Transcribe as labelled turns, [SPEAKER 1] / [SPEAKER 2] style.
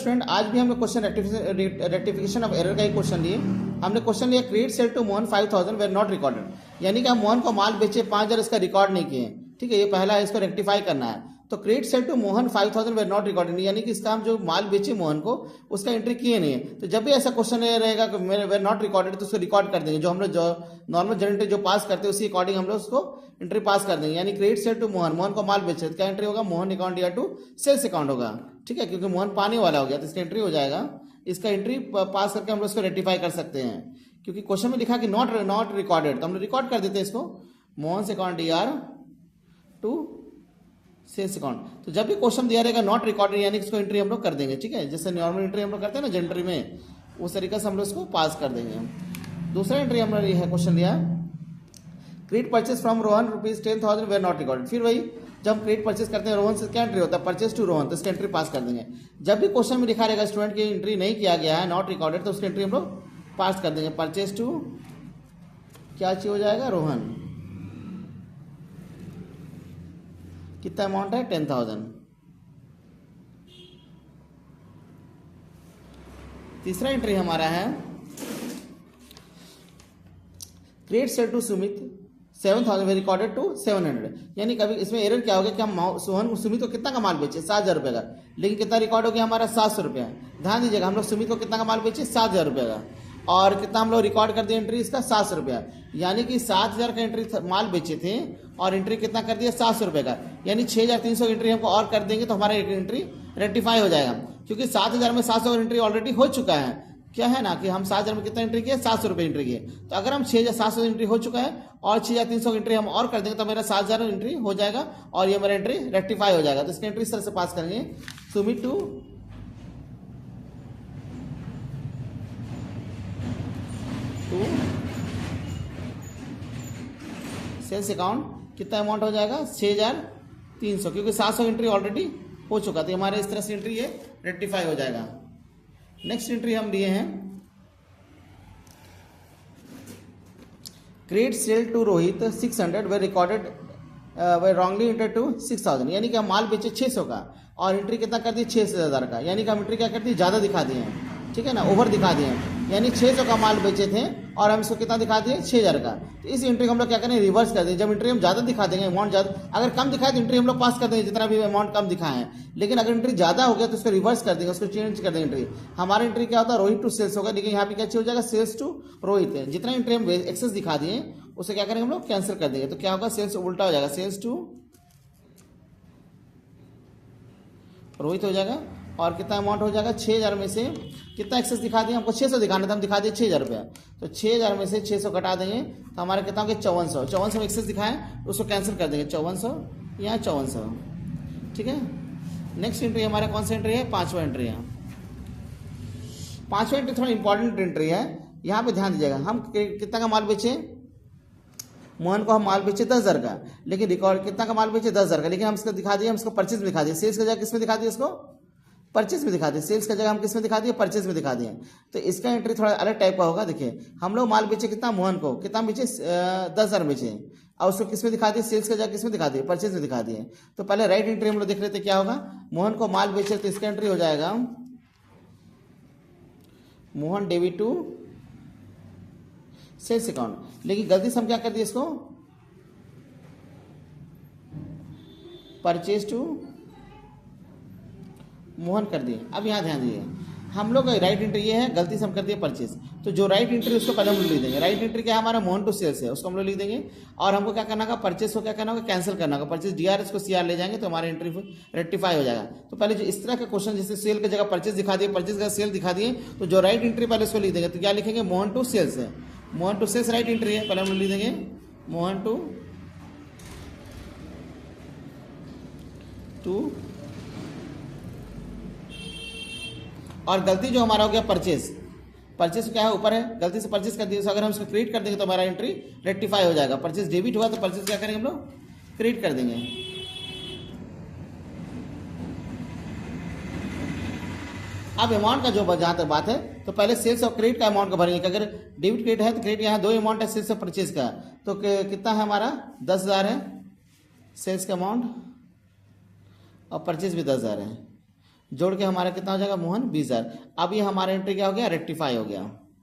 [SPEAKER 1] Student आज भी हमने क्वेश्चन रेक्टिफिकेशन ऑफ एरर का ही क्वेश्चन लिए। हमने क्वेश्चन लिया credit sale to Mohan 5000 were not recorded, यानी कि हम मोहन को माल बेचे 5000 इसका रिकॉर्ड नहीं किए। ठीक है, ये पहला है, इसको रेक्टिफाई करना है। तो credit sale to Mohan 5000 were not recorded, यानी कि इसका हम जो माल बेचे मोहन को उसका एंट्री किए नहीं है। तो जब भी ऐसा क्वेश्चन रहेगा कि वेर नॉट रिकॉर्डेड तो उसको रिकॉर्ड कर देंगे। जो हम लोग जो नॉर्मल जनरेटर जो पास करते हैं उसी अकॉर्डिंग हम लोग उसको एंट्री पास कर देंगे। यानी credit sale to Mohan, Mohan को माल बेचे तो क्या एंट्री होगा, मोहन अकाउंट या टू सेल्स अकाउंट होगा। ठीक है, क्योंकि मोहन पाने वाला हो गया तो इसका एंट्री हो जाएगा। इसका एंट्री पास करके हम लोग इसको रेक्टिफाई कर सकते हैं, क्योंकि क्वेश्चन में लिखा कि नॉट रिकॉर्डेड, तो हम लोग रिकॉर्ड कर देते हैं इसको मोहन से account DR to sales account. तो जब भी क्वेश्चन दिया रहेगा नॉट रिकॉर्डेड, यानी कि इसको एंट्री हम लोग कर देंगे। ठीक है, जैसे नॉर्मल एंट्री हम लोग करते हैं ना जनरल में, उस तरीके से हम लोग इसको पास कर देंगे। दूसरा एंट्री हमने क्वेश्चन लिया credit purchase from Rohan ₹10,000 where not recorded. फिर वही जब हम क्रेडिट परचेज करते हैं रोहन से क्या एंट्री होता है, परचेज टू रोहन, तो इसका एंट्री पास कर देंगे। जब भी क्वेश्चन में लिखा रहेगा स्टूडेंट की एंट्री नहीं किया गया है, नॉट रिकॉर्डेड, तो उसकी एंट्री हम लोग पास कर देंगे। परचेज टू क्या चीज हो जाएगा, रोहन। कितना अमाउंट है, 10,000। तीसरा एंट्री हमारा है credit sale to Sumit 7,000 recorded to 700, यानी कभी इसमें एरर क्या हो गया कि हम सुमित को कितना का माल बेचे, 7,000 रुपये का, लेकिन कितना रिकॉर्ड हो गया हमारा, 700 रुपया। ध्यान दीजिएगा, हम लोग सुमित को कितना का माल बेचे, 7,000 रुपये का, और कितना हम लोग रिकॉर्ड कर दिए एंट्री इसका, 700 रुपया। यानी कि 7,000 का एंट्री माल बेचे थे और एंट्री कितना कर दिया, 700 रुपये का, यानी 6,300 एंट्री हमको और कर देंगे तो हमारा एंट्री रेक्टिफाई हो जाएगा। क्योंकि 7,000 में 700 एंट्री ऑलरेडी हो चुका है। क्या है ना कि हम 7,000 में कितना एंट्री किया, 700 रुपये एंट्री किए। तो अगर हम 6,700 एंट्री हो चुका है और 6,300 एंट्री हम और कर देंगे तो मेरा 7,000 एंट्री हो जाएगा और ये मेरा एंट्री रेक्टिफाई हो जाएगा। तो इसकी एंट्री इस तरह से पास करेंगे, सुमित टू सेल्स अकाउंट, कितना अमाउंट हो जाएगा, 6,300, क्योंकि 700 एंट्री ऑलरेडी हो चुका था। हमारे इस तरह से एंट्री ये रेक्टिफाई हो जाएगा। नेक्स्ट एंट्री हम लिए हैं credit sale to Rohit 600 were recorded were wrongly enter to 6,000, यानी कि हम माल बेचे 600 का और एंट्री कितना कर दी, 6,000 का, यानी कि हम एंट्री क्या कर दी, ज़्यादा दिखा दिए हैं। ठीक है ना, ओवर दिखा दिए हैं, यानी 600 का माल बेचे थे और हम इसको कितना दिखा दिए, 6,000 का। तो इस एंट्री को हम लोग क्या करें, रिवर्स कर देंगे। जब एंट्री हम ज़्यादा दिखा देंगे, अमाउंट ज़्यादा, अगर कम दिखाए तो एंट्री हम लोग पास कर देंगे जितना भी अमाउंट कम दिखाए हैं, लेकिन अगर एंट्री ज़्यादा हो गया तो उसको रिवर्स कर देंगे, उसको चेंज कर देंगे। एंट्री हमारा एंट्री क्या होता है, रोहित टू सेल्स होगा, लेकिन यहाँ पे क्या हो जाएगा, सेल्स टू रोहित है। जितना एंट्री हम एक्सेस दिखा दिए उसे क्या करेंगे हम लोग, कैंसिल कर देंगे। तो क्या होगा, सेल्स उल्टा हो जाएगा, सेल्स टू रोहित हो जाएगा। और कितना अमाउंट हो जाएगा, 6,000 में से कितना एक्सेस दिखा दिए, हमको 600 दिखाना था, हम दिखा दिए 6,000 रुपया। तो 6,000 में से 600 घटा देंगे तो हमारे कितना हो गया, 5400 में एक्सेस दिखाएं तो उसको कैंसिल कर देंगे, 5400 यहाँ 5400। ठीक है, नेक्स्ट एंट्री हमारा कौन सा एंट्री है, 5वां एंट्री है। 5वां एंट्री थोड़ा इंपॉर्टेंट एंट्री है, यहाँ पे ध्यान दीजिएगा। हम कितना का माल बेचे, मोहन को हम माल बेचे 10,000 का, लेकिन रिकॉर्ड कितना का माल बेचे, 10,000 का, लेकिन हम इसको दिखा दिए, हम इसको परचेज में दिखा दिए। सेल्स का जगह किस में दिखा दिए, इसको परचेज में दिखा दिए। सेल्स का जगह हम किस में दिखा दिए, परचेज में दिखा दिए। तो इसका एंट्री थोड़ा अलग टाइप का होगा। देखिए, हम लोग माल बेचे कितना, मोहन को कितना बेचे, 10,000 बेचे, और उसको किस में दिखा दिए, सेल्स का जगह किस में दिखा दिए, परचेज में दिखा दिए। तो पहले राइट एंट्री हम लोग देख रहे थे, क्या होगा, मोहन को माल बेचे तो इसका एंट्री हो जाएगा Mohan debit to sales account, लेकिन गलती से हम क्या कर दिए, इसको परचेज टू मोहन कर दिए। अब यहाँ ध्यान दीजिए, हम लोग राइट एंट्री ये है, गलती से हम कर दिए परचेज, तो जो राइट एंट्री उसको पहले हम लोग लिख देंगे। राइट एंट्री क्या है हमारा, मोहन टू सेल्स है, उसको हम लोग लिख देंगे। और हमको क्या करना होगा, परचेज को क्या करना होगा, कैंसिल करना होगा। परचेज DR इसको CR ले जाएंगे तो हमारा एंट्री रेक्टिफाई हो जाएगा। तो पहले जो इस तरह का क्वेश्चन, जैसे सेल की जगह परचेज दिखा दिए, परचेज का सेल दिखा दिए, तो जो राइट एंट्री पहले उसको लिख देंगे। तो क्या लिखेंगे, मोहन टू सेल्स है, Mohan to sales right entry है, पहले हम लोग लिख देंगे मोहन टू और गलती जो हमारा हो गया परचेज क्या है, ऊपर है, गलती से परचेज कर दिया, अगर हम इसको क्रिएट कर देंगे तो हमारा एंट्री रेक्टिफाई हो जाएगा। परचेज डेबिट हुआ तो परचेज क्या करेंगे हम लोग, क्रिएट कर देंगे। अब अमाउंट का जो जहाँ तक बात है, तो पहले सेल्स और क्रेडिट का अमाउंट को भरेंगे। अगर डेबिट क्रेडिट है तो क्रेडिट, यहाँ 2 अमाउंट है, सेल्स और परचेज का, तो कितना है हमारा, 10,000 है सेल्स का अमाउंट और परचेज भी 10,000 है। जोड़ के हमारा कितना हो जाएगा मोहन 20,000। अब ये हमारा एंट्री क्या हो गया, रेक्टिफाई हो गया।